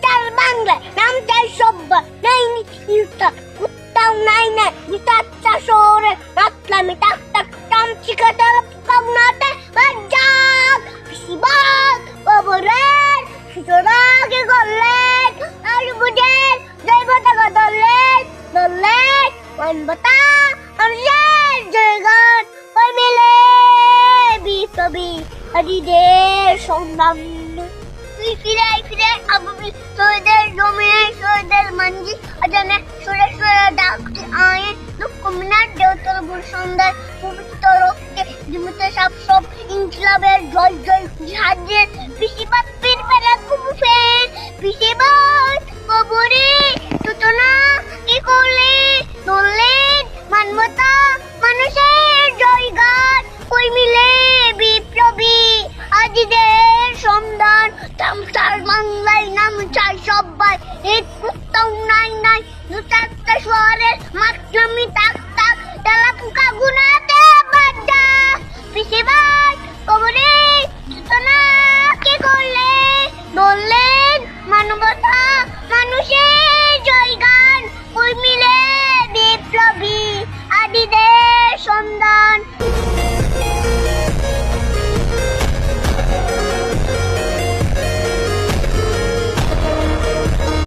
চাই বাংলায়, নাম চাই সব্বার, নাই নিশ্চিত কুত্তাও নাই নাই বিচারটা শহরে রাতলামি টাক টাক চামচি কাটার কামনাতে বাজাক পিসিবাগ বাবরের সুতরাগে গল্লেন আর বুঝেন জৈবতাকে দললেন দললেন মানবতা আমাদের জয়গান ওই মিলে বিপ্লবী আদিদের সন্ধান ফিরে ফিরে আবি শহীদের জমিয়ে শহীদের মঞ্জি আজানে সুরে সুরে ডাকতে আয়ে দুঃখ মিনার দেওতল গুল সন্ধ্যায় পবিত্র রক্তে জীবিত সব সব ইনকিলাবের জয় জয় জিহাদের পিসিবাদ পীর পেরা কুবু ফের পিসিবাদ কবরে তুতনা কি করলে নলেন মানবতা মানুষের জয়গান ওই মিলে বিপ্লবী আদিদের সন্ধান তামসার বাংলায় নাম চাই সবাই এক কুত্তাও নাই নাই দু চারটা শহরের মাতলামি তাক